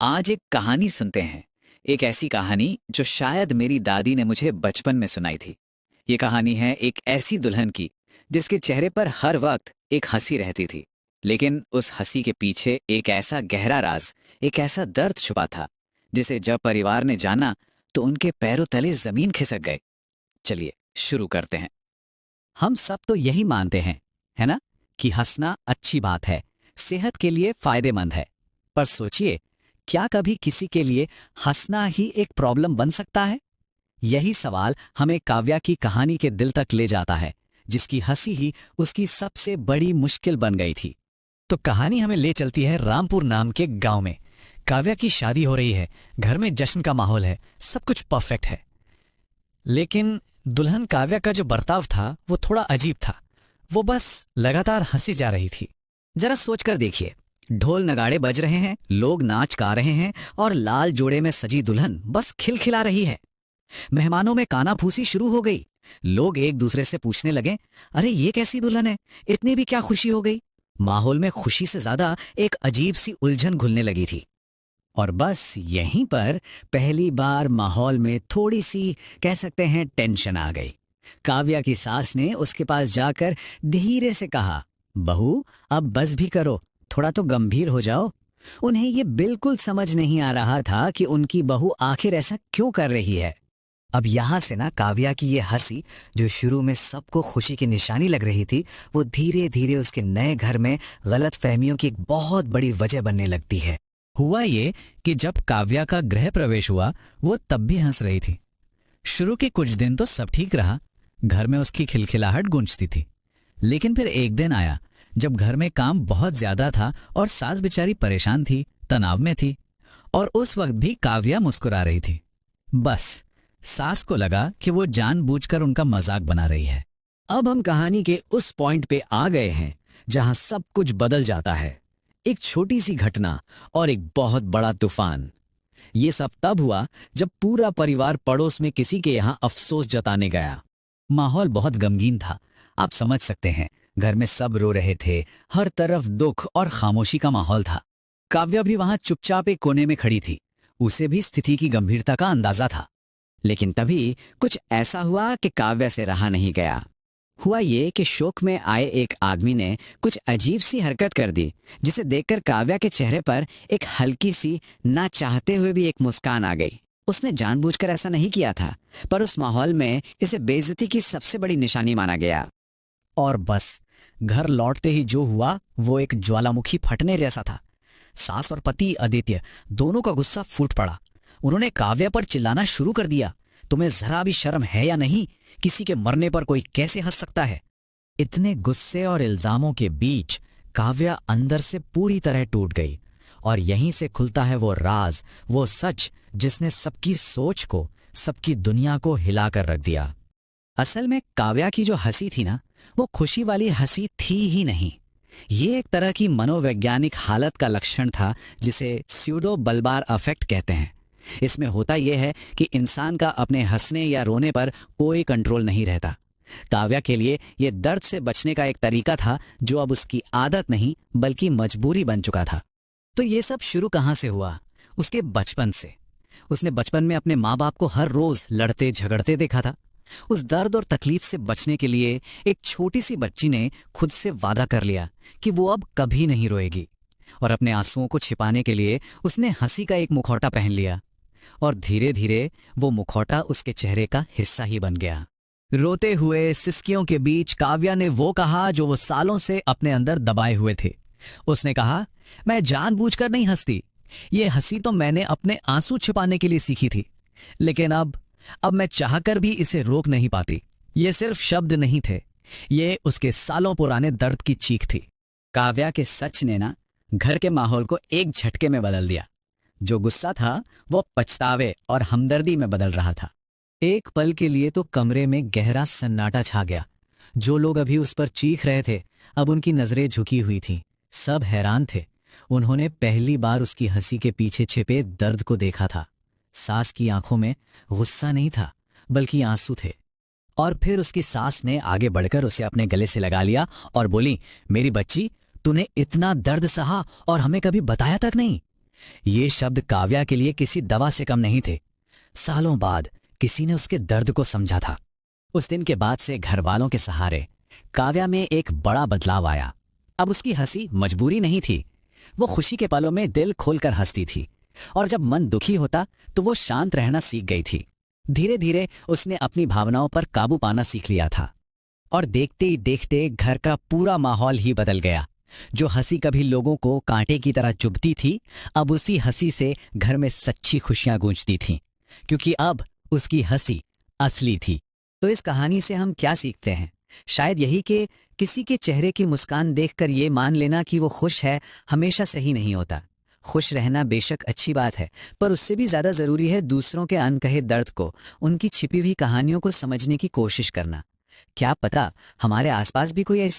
आज एक कहानी सुनते हैं। एक ऐसी कहानी जो शायद मेरी दादी ने मुझे बचपन में सुनाई थी। ये कहानी है एक ऐसी दुल्हन की जिसके चेहरे पर हर वक्त एक हंसी रहती थी, लेकिन उस हंसी के पीछे एक ऐसा गहरा राज, एक ऐसा दर्द छुपा था जिसे जब परिवार ने जाना तो उनके पैरों तले जमीन खिसक गए। चलिए शुरू करते हैं। हम सब तो यही मानते हैं, है ना, कि हंसना अच्छी बात है, सेहत के लिए फायदेमंद है। पर सोचिए, क्या कभी किसी के लिए हंसना ही एक प्रॉब्लम बन सकता है? यही सवाल हमें काव्या की कहानी के दिल तक ले जाता है, जिसकी हंसी ही उसकी सबसे बड़ी मुश्किल बन गई थी। तो कहानी हमें ले चलती है रामपुर नाम के गांव में। काव्या की शादी हो रही है, घर में जश्न का माहौल है, सब कुछ परफेक्ट है। लेकिन दुल्हन काव्या का जो बर्ताव था वो थोड़ा अजीब था। वो बस लगातार हंसी जा रही थी। जरा सोचकर देखिए, ढोल नगाड़े बज रहे हैं, लोग नाच गा रहे हैं और लाल जोड़े में सजी दुल्हन बस खिलखिला रही है। मेहमानों में कानाफूसी शुरू हो गई। लोग एक दूसरे से पूछने लगे, अरे ये कैसी दुल्हन है, इतनी भी क्या खुशी हो गई? माहौल में खुशी से ज्यादा एक अजीब सी उलझन घुलने लगी थी। और बस यहीं पर पहली बार माहौल में थोड़ी सी, कह सकते हैं, टेंशन आ गई। काव्या की सास ने उसके पास जाकर धीरे से कहा, बहू अब बस भी करो, थोड़ा तो गंभीर हो जाओ। उन्हें ये बिल्कुल समझ नहीं आ रहा था कि उनकी बहू आखिर ऐसा क्यों कर रही है। अब यहां से ना काव्या की ये हंसी, जो शुरू में सबको खुशी की निशानी लग रही थी, वो धीरे धीरे उसके नए घर में गलत फहमियों की एक बहुत बड़ी वजह बनने लगती है। हुआ ये कि जब काव्या का गृह प्रवेश हुआ, वो तब भी हंस रही थी। शुरू के कुछ दिन तो सब ठीक रहा, घर में उसकी खिलखिलाहट गूंजती थी। लेकिन फिर एक दिन आया जब घर में काम बहुत ज्यादा था और सास बेचारी परेशान थी, तनाव में थी। और उस वक्त भी काव्या मुस्कुरा रही थी। बस सास को लगा कि वो जानबूझकर उनका मजाक बना रही है। अब हम कहानी के उस पॉइंट पे आ गए हैं जहां सब कुछ बदल जाता है। एक छोटी सी घटना और एक बहुत बड़ा तूफान। ये सब तब हुआ जब पूरा परिवार पड़ोस में किसी के यहां अफसोस जताने गया। माहौल बहुत गमगीन था, आप समझ सकते हैं। घर में सब रो रहे थे, हर तरफ दुख और खामोशी का माहौल था। काव्या भी वहां चुपचाप एक कोने में खड़ी थी। उसे भी स्थिति की गंभीरता का अंदाजा था। लेकिन तभी कुछ ऐसा हुआ कि काव्या से रहा नहीं गया। हुआ ये कि शोक में आए एक आदमी ने कुछ अजीब सी हरकत कर दी, जिसे देखकर काव्या के चेहरे पर एक हल्की सी, ना चाहते हुए भी एक मुस्कान आ गई। उसने जानबूझकर ऐसा नहीं किया था, पर उस माहौल में इसे बेइज्जती की सबसे बड़ी निशानी माना गया। और बस घर लौटते ही जो हुआ वो एक ज्वालामुखी फटने जैसा था। सास और पति आदित्य दोनों का गुस्सा फूट पड़ा। उन्होंने काव्या पर चिल्लाना शुरू कर दिया, तुम्हें जरा भी शर्म है या नहीं? किसी के मरने पर कोई कैसे हंस सकता है? इतने गुस्से और इल्जामों के बीच काव्या अंदर से पूरी तरह टूट गई। और यहीं से खुलता है वो राज, वो सच जिसने सबकी सोच को, सबकी दुनिया को हिलाकर रख दिया। असल में काव्या की जो हंसी थी ना, वो खुशी वाली हंसी थी ही नहीं। ये एक तरह की मनोवैज्ञानिक हालत का लक्षण था, जिसे स्यूडो बल्बार अफेक्ट कहते हैं। इसमें होता यह है कि इंसान का अपने हंसने या रोने पर कोई कंट्रोल नहीं रहता। काव्या के लिए यह दर्द से बचने का एक तरीका था, जो अब उसकी आदत नहीं बल्कि मजबूरी बन चुका था। तो ये सब शुरू कहाँ से हुआ? उसके बचपन से। उसने बचपन में अपने माँ बाप को हर रोज लड़ते झगड़ते देखा था। उस दर्द और तकलीफ से बचने के लिए एक छोटी सी बच्ची ने खुद से वादा कर लिया कि वो अब कभी नहीं रोएगी। और अपने आंसुओं को छिपाने के लिए उसने हंसी का एक मुखौटा पहन लिया। और धीरे धीरे वो मुखौटा उसके चेहरे का हिस्सा ही बन गया। रोते हुए सिसकियों के बीच काव्या ने वो कहा जो वो सालों से अपने अंदर दबाए हुए थे। उसने कहा, मैं जानबूझकर नहीं हंसती। ये हंसी तो मैंने अपने आंसू छिपाने के लिए सीखी थी। लेकिन अब मैं चाहकर भी इसे रोक नहीं पाती। ये सिर्फ शब्द नहीं थे, ये उसके सालों पुराने दर्द की चीख थी। काव्या के सच ने ना घर के माहौल को एक झटके में बदल दिया। जो गुस्सा था वो पछतावे और हमदर्दी में बदल रहा था। एक पल के लिए तो कमरे में गहरा सन्नाटा छा गया। जो लोग अभी उस पर चीख रहे थे, अब उनकी नजरें झुकी हुई थीं। सब हैरान थे। उन्होंने पहली बार उसकी हंसी के पीछे छिपे दर्द को देखा था। सास की आंखों में गुस्सा नहीं था, बल्कि आंसू थे। और फिर उसकी सास ने आगे बढ़कर उसे अपने गले से लगा लिया और बोली, मेरी बच्ची, तूने इतना दर्द सहा और हमें कभी बताया तक नहीं। ये शब्द काव्या के लिए किसी दवा से कम नहीं थे। सालों बाद किसी ने उसके दर्द को समझा था। उस दिन के बाद से घर वालों के सहारे काव्या में एक बड़ा बदलाव आया। अब उसकी हंसी मजबूरी नहीं थी, वो खुशी के पलों में दिल खोलकर हंसती थी। और जब मन दुखी होता तो वो शांत रहना सीख गई थी। धीरे धीरे उसने अपनी भावनाओं पर काबू पाना सीख लिया था। और देखते ही देखते घर का पूरा माहौल ही बदल गया। जो हंसी कभी लोगों को कांटे की तरह चुभती थी, अब उसी हंसी से घर में सच्ची खुशियां गूंजती थीं, क्योंकि अब उसकी हंसी असली थी। तो इस कहानी से हम क्या सीखते हैं? शायद यही कि किसी के चेहरे की मुस्कान देखकर ये मान लेना कि वो खुश है हमेशा सही नहीं होता। खुश रहना बेशक अच्छी बात है, पर उससे भी ज़्यादा ज़रूरी है दूसरों के अनकहे दर्द को, उनकी छिपी हुई कहानियों को समझने की कोशिश करना। क्या पता हमारे आसपास भी कोई ऐसी